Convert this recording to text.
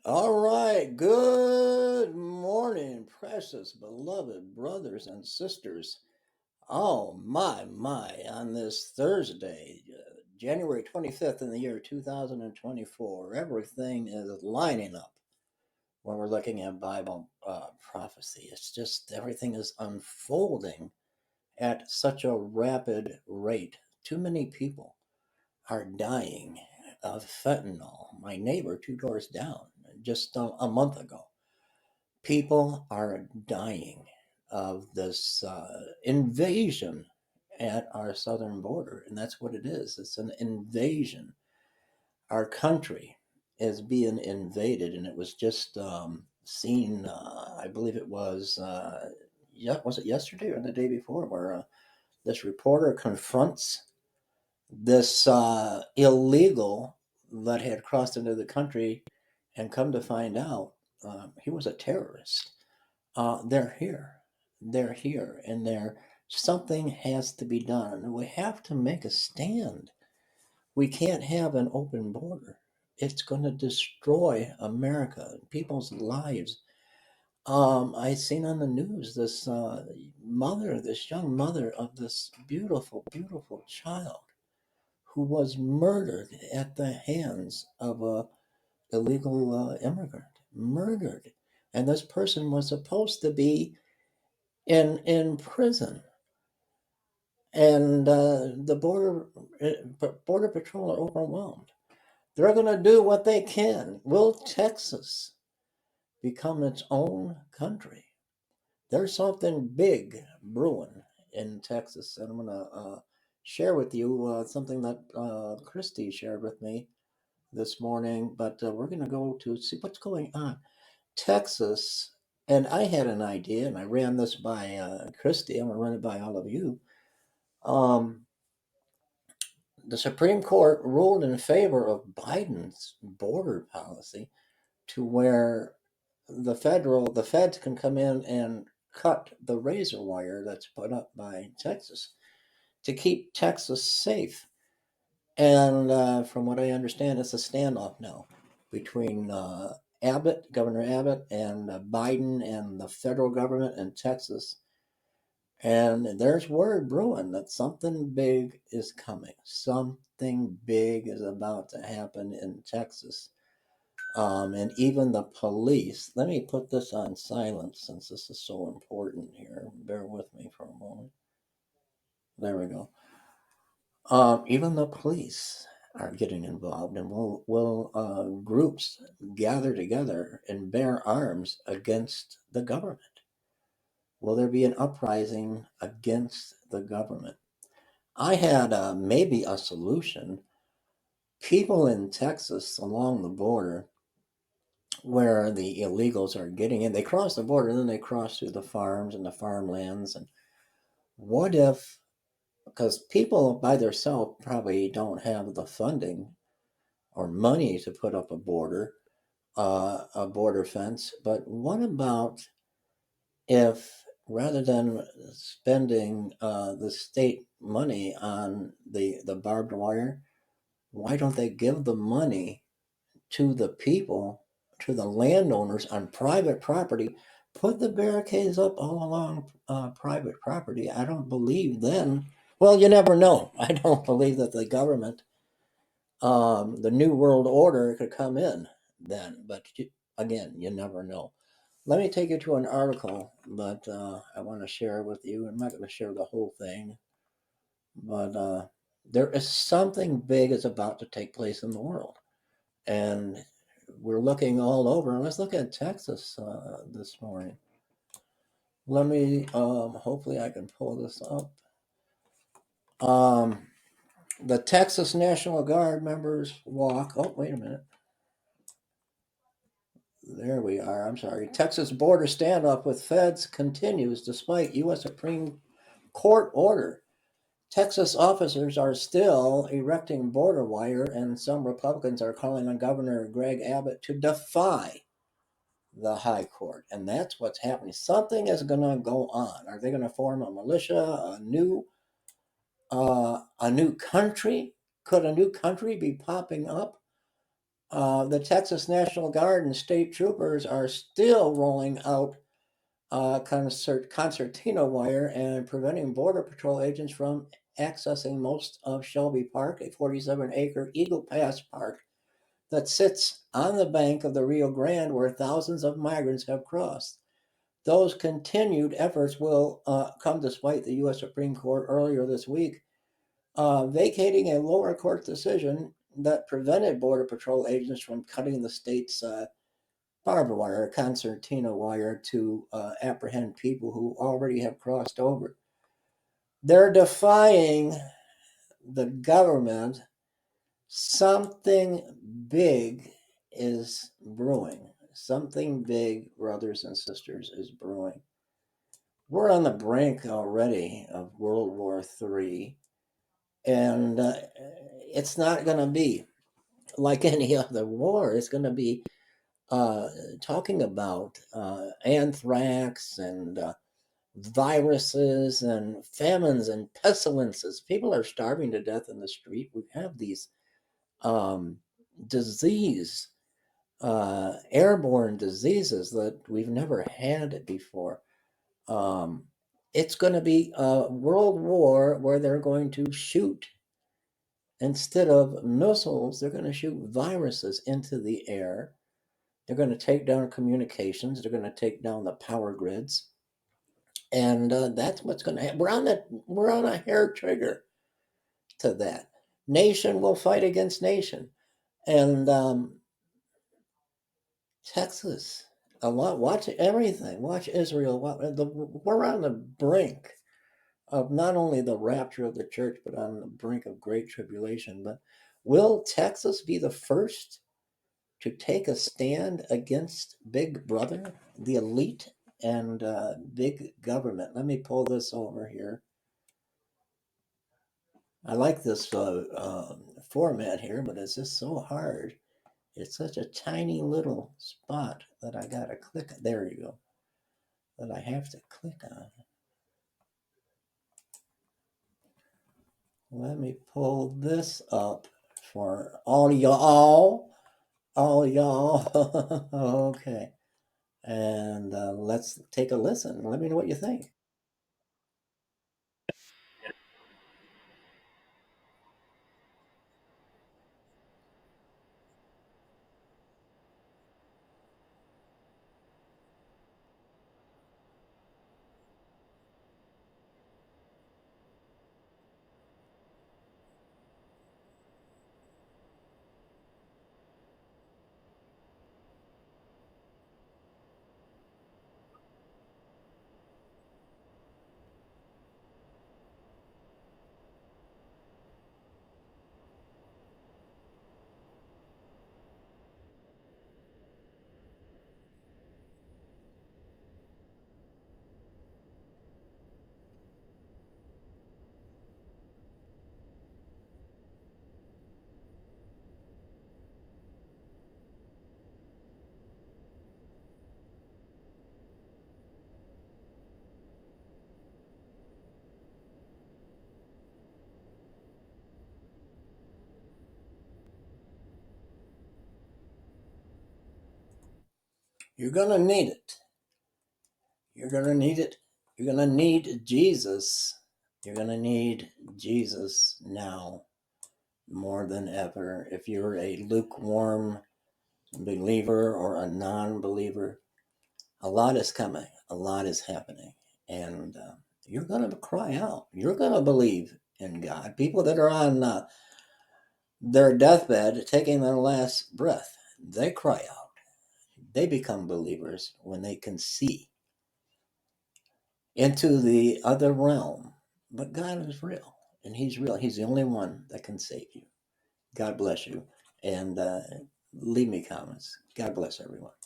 All right. Good morning, precious, beloved brothers and sisters. Oh, my, on this Thursday, January 25th in the year 2024, everything is lining up when we're looking at Bible prophecy. It's just everything is unfolding at such a rapid rate. Too many people are dying of fentanyl. My neighbor, two doors down, just a month ago, people are dying of this invasion at our southern border, and that's what it is. It's an invasion. Our country is being invaded, and it was just seen. I believe it was. Yeah, was it yesterday or the day before, where this reporter confronts this illegal that had crossed into the country, and come to find out, he was a terrorist. They're here. They're here, and something has to be done. We have to make a stand. We can't have an open border. It's going to destroy America, people's lives. I seen on the news this mother, this young mother of this beautiful, beautiful child who was murdered at the hands of a illegal immigrant. Murdered, and this person was supposed to be in prison, and the border patrol are overwhelmed. They're going to do what they can. Will Texas become its own country? There's something big brewing in Texas, and I'm going to share with you something that Christy shared with me this morning. But we're going to go to see what's going on. Texas, and I had an idea, and I ran this by Christy. I'm going to run it by all of you. Um, the Supreme Court ruled in favor of Biden's border policy, to where the feds can come in and cut the razor wire that's put up by Texas to keep Texas safe. And from what I understand, it's a standoff now between Governor Abbott, and Biden and the federal government in Texas. And there's word brewing that something big is coming. Something big is about to happen in Texas. And even the police, let me put this on silent since this is so important here. Bear with me for a moment. There we go. Even the police are getting involved, and will groups gather together and bear arms against the government? Will there be an uprising against the government? I had maybe a solution. People in Texas along the border where the illegals are getting in, they cross the border and then they cross through the farms and the farmlands. And what if, because people by themselves probably don't have the funding or money to put up a border fence, but what about if rather than spending the state money on the barbed wire, why don't they give the money to the people, to the landowners on private property? Put the barricades up all along private property. I don't believe then. Well, you never know. I don't believe that the government, the New World Order, could come in then. But again, you never know. Let me take you to an article that I want to share with you. I'm not going to share the whole thing, but there is something big is about to take place in the world, and we're looking all over. Let's look at Texas this morning. Let me. Hopefully, I can pull this up. Um, the Texas National Guard members walk. Oh, wait a minute. There we are. I'm sorry. Texas border standoff with feds continues despite U.S. Supreme Court order. Texas officers are still erecting border wire, and some Republicans are calling on Governor Greg Abbott to defy the high court. And that's what's happening. Something is going to go on. Are they going to form a militia, a new country? Could a new country be popping up? The Texas National Guard and state troopers are still rolling out concertina wire and preventing Border Patrol agents from accessing most of Shelby Park, a 47-acre Eagle Pass park that sits on the bank of the Rio Grande where thousands of migrants have crossed. Those continued efforts will come despite the U.S. Supreme Court earlier this week vacating a lower court decision that prevented Border Patrol agents from cutting the state's barbed wire, concertina wire, to apprehend people who already have crossed over. They're defying the government. Something big is brewing. Something big, brothers and sisters, is brewing. We're on the brink already of World War III, and it's not going to be like any other war. It's going to be talking about anthrax and viruses and famines and pestilences. People are starving to death in the street. We have these um, disease, airborne diseases that we've never had before. Um, it's going to be a world war where they're going to shoot, instead of missiles, they're going to shoot viruses into the air. They're going to take down communications. They're going to take down the power grids, and that's what's going to happen. We're on a hair trigger to that. Nation will fight against nation, and Texas, a lot. Watch everything. Watch Israel. We're on the brink of not only the rapture of the church, but on the brink of great tribulation. But will Texas be the first to take a stand against Big Brother, the elite, and big government? Let me pull this over here. I like this format here, but it's just so hard. It's such a tiny little spot that I gotta click. There you go. That I have to click on. Let me pull this up for all y'all. All y'all. Okay. And let's take a listen. Let me know what you think. You're going to need it. You're going to need it. You're going to need Jesus. You're going to need Jesus now more than ever. If you're a lukewarm believer or a non believer, a lot is coming, a lot is happening. And you're going to cry out. You're going to believe in God. People that are on their deathbed, taking their last breath, they cry out. They become believers when they can see into the other realm. But God is real, and He's real. He's the only one that can save you. God bless you, and leave me comments. God bless everyone.